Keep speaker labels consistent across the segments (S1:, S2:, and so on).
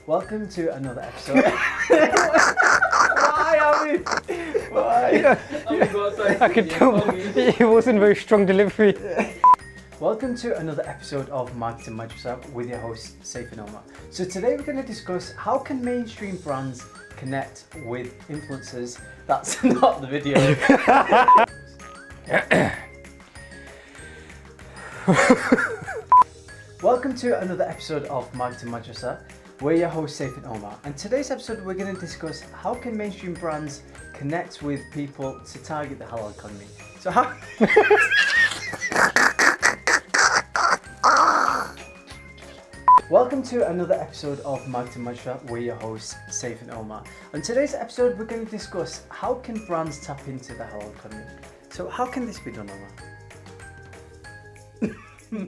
S1: Welcome to another episode. Why, Abby? Why?
S2: I could tell it wasn't very strong delivery.
S1: Welcome to another episode of Marketing Madrassah with your host, Saif and Omar. So today we're going to discuss how can mainstream brands connect with influencers. That's not the video. Welcome to another episode of Marketing Madrassah. We're your host, Saif and Omar. And today's episode we're going to discuss how can mainstream brands connect with people to target the halal economy. So how... Welcome to another episode of Marketing Madrassah. We're your hosts, Saif and Omar. On today's episode we're going to discuss how can brands tap into the halal economy. So how can this be done, Omar?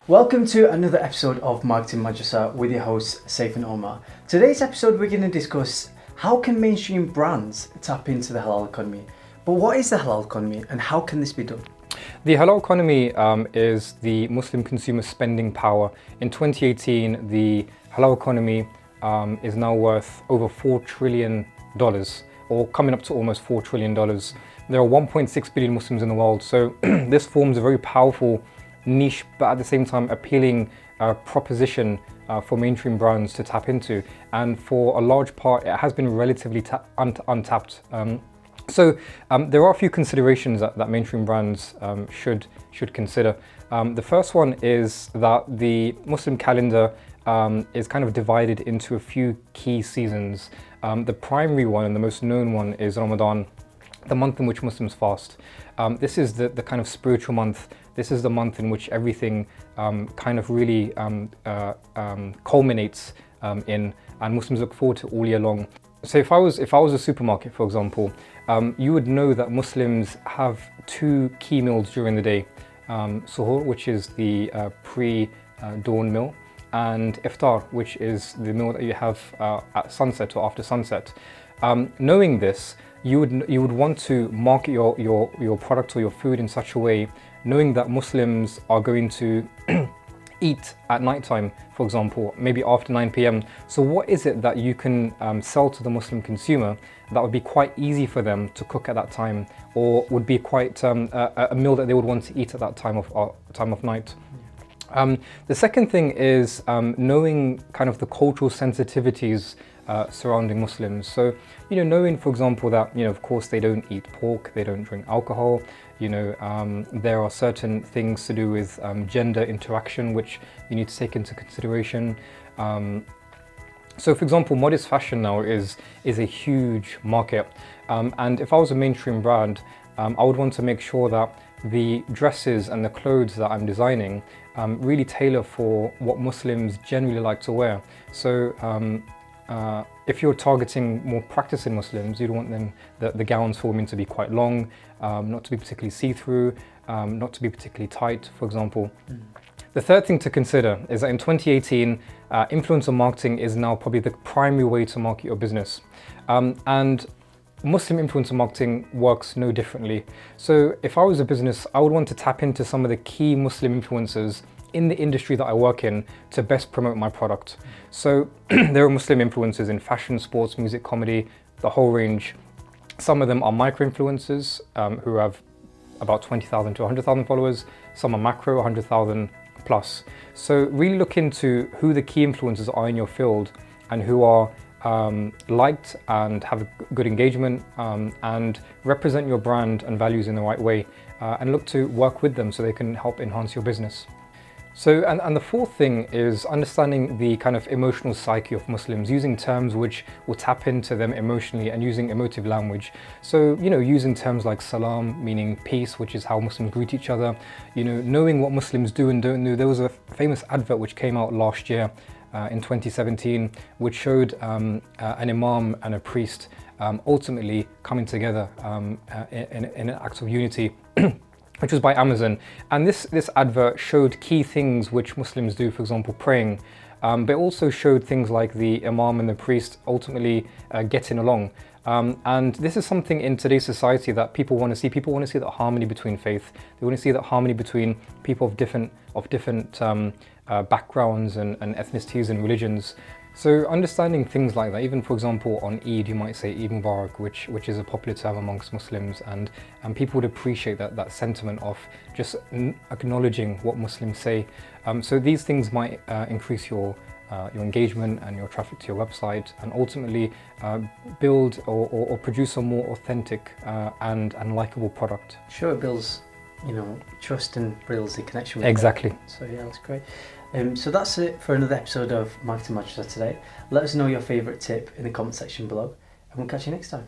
S1: Welcome to another episode of Marketing Madrassah with your hosts, Saif and Omar. Today's episode we're going to discuss how can mainstream brands tap into the halal economy. But what is the halal economy and how can this be done?
S2: The halal economy is the Muslim consumer spending power. In 2018, the halal economy is now worth over $4 trillion, or coming up to almost $4 trillion. There are 1.6 billion Muslims in the world, so this forms a very powerful niche, but at the same time appealing proposition for mainstream brands to tap into. And for a large part, it has been relatively untapped. So there are a few considerations that mainstream brands should consider. The first one is that the Muslim calendar is kind of divided into a few key seasons. The primary one and the most known one is Ramadan, the month in which Muslims fast. This is the kind of spiritual month. This is the month in which everything kind of really culminates in, and Muslims look forward to all year long. So if I was a supermarket, for example, you would know that Muslims have two key meals during the day. Suhoor, which is the pre-dawn meal, and iftar, which is the meal that you have at sunset or after sunset. Knowing this, you would want to market your product or your food in such a way, knowing that Muslims are going to eat at nighttime, for example, maybe after 9 p.m. So what is it that you can sell to the Muslim consumer that would be quite easy for them to cook at that time, or would be quite a meal that they would want to eat at that time of night? The second thing is knowing kind of the cultural sensitivities surrounding Muslims. So, knowing, for example, that, of course they don't eat pork, they don't drink alcohol, there are certain things to do with gender interaction which you need to take into consideration. So, for example, modest fashion now is a huge market. And if I was a mainstream brand, I would want to make sure that the dresses and the clothes that I'm designing really tailor for what Muslims generally like to wear. So if you're targeting more practicing Muslims, you'd want them, the gowns for women to be quite long, not to be particularly see-through, not to be particularly tight, for example. The third thing to consider is that in 2018, influencer marketing is now probably the primary way to market your business. And Muslim influencer marketing works no differently. So if I was a business, I would want to tap into some of the key Muslim influencers in the industry that I work in to best promote my product. So there are Muslim influencers in fashion, sports, music, comedy, the whole range. Some of them are micro-influencers who have about 20,000 to 100,000 followers. Some are macro, 100,000 plus. So really look into who the key influencers are in your field and who are liked and have good engagement and represent your brand and values in the right way, and look to work with them so they can help enhance your business. So, and the fourth thing is understanding the kind of emotional psyche of Muslims, using terms which will tap into them emotionally and using emotive language. So, using terms like salam, meaning peace, which is how Muslims greet each other, knowing what Muslims do and don't do. There was a famous advert which came out last year in 2017, which showed an imam and a priest ultimately coming together in an act of unity. Which was by Amazon, and this advert showed key things which Muslims do, for example, praying, but it also showed things like the imam and the priest ultimately getting along. And this is something in today's society that people want to see. People want to see that harmony between faith. They want to see that harmony between people of different backgrounds and ethnicities and religions. So understanding things like that, even for example on Eid, you might say Eid Mubarak, which is a popular term amongst Muslims, and people would appreciate that sentiment of just acknowledging what Muslims say. So these things might increase your engagement and your traffic to your website, and ultimately build or produce a more authentic and likable product.
S1: Sure, it builds, trust and builds the connection with
S2: Exactly.
S1: them. So yeah, that's great. So that's it for another episode of Marketing Madrassah today. Let us know your favourite tip in the comment section below, and we'll catch you next time.